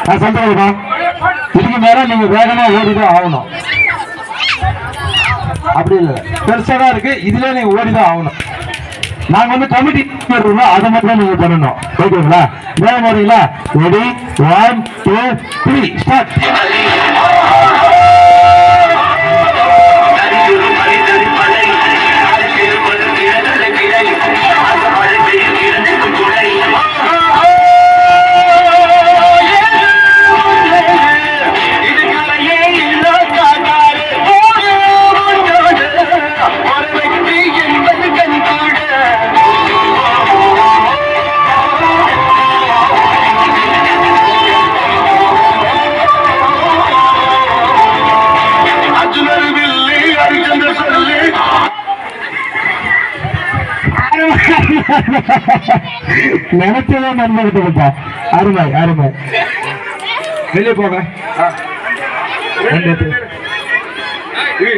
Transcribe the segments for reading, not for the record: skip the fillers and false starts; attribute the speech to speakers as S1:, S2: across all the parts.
S1: நான் சொல்றேன்ப்பா, இதுக்கு மேல நீங்க வேகமா ஓடிதான் ஆகணும். அப்படி இல்லை, பெருசாதான் இருக்கு, இதுல நீங்க ஓடிதான் ஆகணும். நாங்க வந்து கமிட்டி அதை மட்டும் நீங்க பண்ணணும். ஓகேங்களா? வேகம் வரீங்களா? Ready, 1 2 3 start. நினைச்சதே நண்பர்கிட்ட. அருமை அருமை. வெளியே போக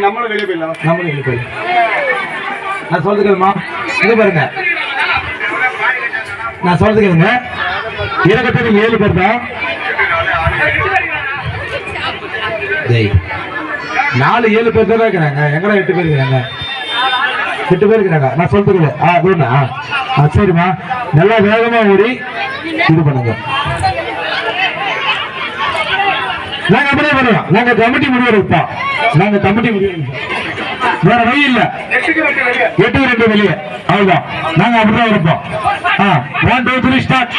S1: நம்மளும் வெளியே போயிடலாம். நம்மளும் வெளியே போயிடலாம். நான் சொல்றதுக்குமா இது பாருங்க, நான் சொல்றதுக்குங்க இறக்கத்தை 7 பேர் தான். 4 7 பேர் தான் இருக்கிறாங்க. எங்கடா 8 பேர் இருக்கிறாங்க? 8 பேர் இருக்கிறாங்க. நான் சொல்றதுக்கு சரிம்மா, நல்லா வேகமா ஓடி இது பண்ணுங்க. நாங்க அப்படியே பண்ணுவோம். நாங்க கமிட்டி முடிவு எடுப்போம். நாங்க கமிட்டி முடிவு வேற வழி இல்ல. 8 2 வெளியே அவ்வளவுதான். நாங்க அப்படிதான் இருப்போம். 1 2 3 ஸ்டார்ட்.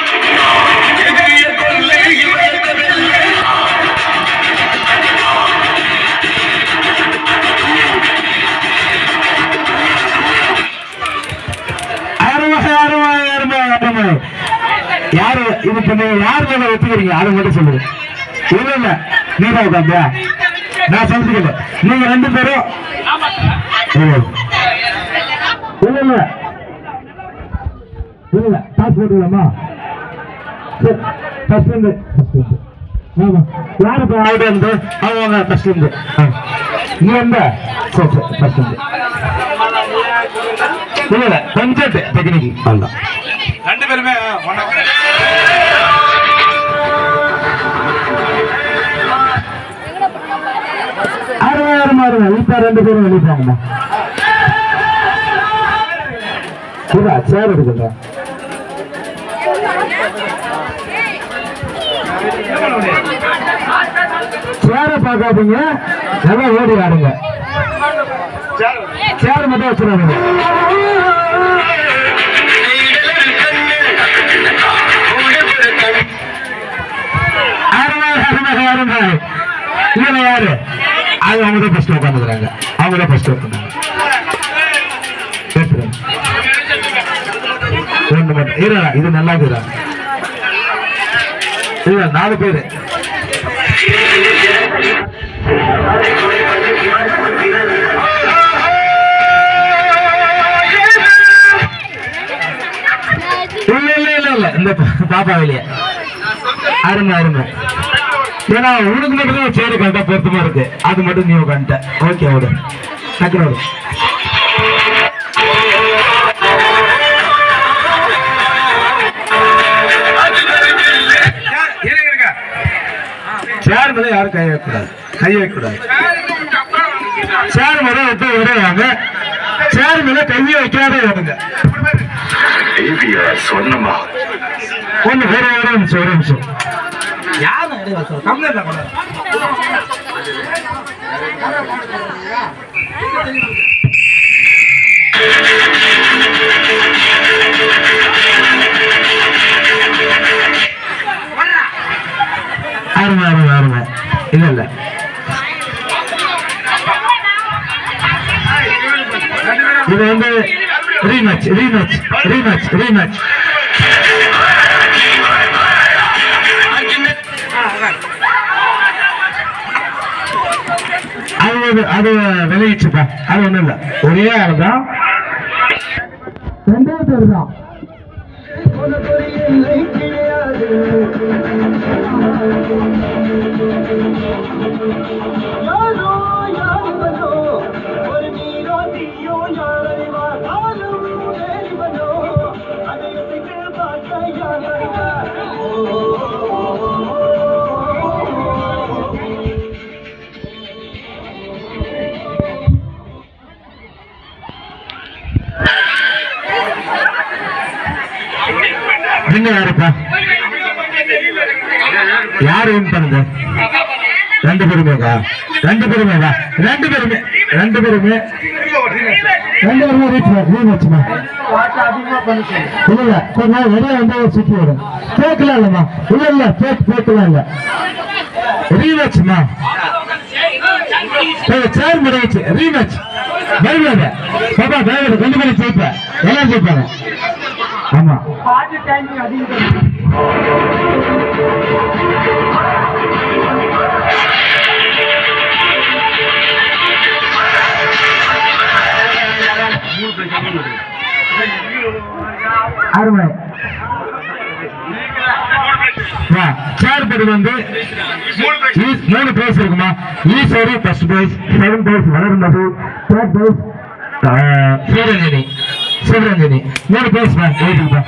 S1: யாரு இது பண்ண யாரு மேல ஒத்துக்கிறீங்க? அதை மட்டும் சொல்லுங்க. இல்ல இல்ல, நீங்க உட்காந்தியா? நான் சொல்லிக்கல. நீங்க 2 பேரும் இல்ல இல்ல இல்ல பாஸ் போட்டுக்கலாமா? யாரு ஆயிட்டு இருந்து அவங்க ஃபர்ஸ்ட் இருந்து நீ வந்த ஃபர்ஸ்ட் இருந்து இல்ல கொஞ்சம் டெக்னிக் அவ்வளோ 2 பேருமே இப்ப 2 பேரும் வெளிப்பாங்கம்மா. சேர் எடுக்கல. சேர பார்க்காதீங்க, நல்லா ஓடி ஆடுங்க. சேர் மட்டும் வச்சுருவாங்க. இதுல யாரு? அது அவங்க தான் ஃபர்ஸ்ட் உட்காந்துக்கிறாங்க. அவங்க தான் ஃபர்ஸ்ட் உட்காந்து இது நல்லா இருக்குதா? இல்ல 4 பேரு. இல்ல இந்த பாப்பா வெளியே அருமை அருமை. ஏன்னா உனக்கு மட்டும் தான் சேரு கரெக்டா பொருத்தமா இருக்கு. அது மட்டும் நீ உட்காந்துட்ட. ஓகே ஓடு டக்குனு சேர் மேல யாரும் கை வைக்கக்கூடாது. கை வைக்கக்கூடாது. சேர் மேல விட்டு விடுவாங்க. சேர் மேல கையை வைக்காத விடுங்க. சொன்னமா ஒண்ணு ஒரு நிமிஷம் ஒரு நிமிஷம். யாரும் கம்ப்ளைண்ட் அருமை அருமை அருமை. இல்ல இல்ல இது வந்து ரீமேட்ச் ரீமேட்ச் ரீமேட்ச் ரீமேட்ச். அது விளையிச்சுப்பா. அது ஒண்ணும் இல்ல, ஒரே ஆள் தான், 2 பேர் தான். Oh வின்னர் யாருப்பா? யாரு வின் பண்ணுது? ரெண்டு பேருமேக்கா? ரெண்டு பேருமேவா? ரெண்டு பேருமே ரீமேட்ச்மா. இல்ல கொஞ்சம் வெளியே வந்து சுத்தி வரும். கேட்கலாம் இல்லம்மா? இல்ல கேட்கலாம் இல்ல. ரீமேட்ச்மா. சேர் முடிச்சு ரீமேட்ச். பயப்படாத பாப்பா, பயப்பட கொண்டு போய் ஜெயிப்ப, எல்லாம் ஜெயிப்பாங்க. ஆமா அருமை. சேர் படி வந்து 3 பிரைஸ் இருக்குமா? ஈஸ்வரி ஃபர்ஸ்ட் பிரைஸ், 7 பிரைஸ் வளர்ந்தது, 3rd பிரைஸ் சிவரஞ்சனி 3 பிரைஸ் எழுதிப்பா.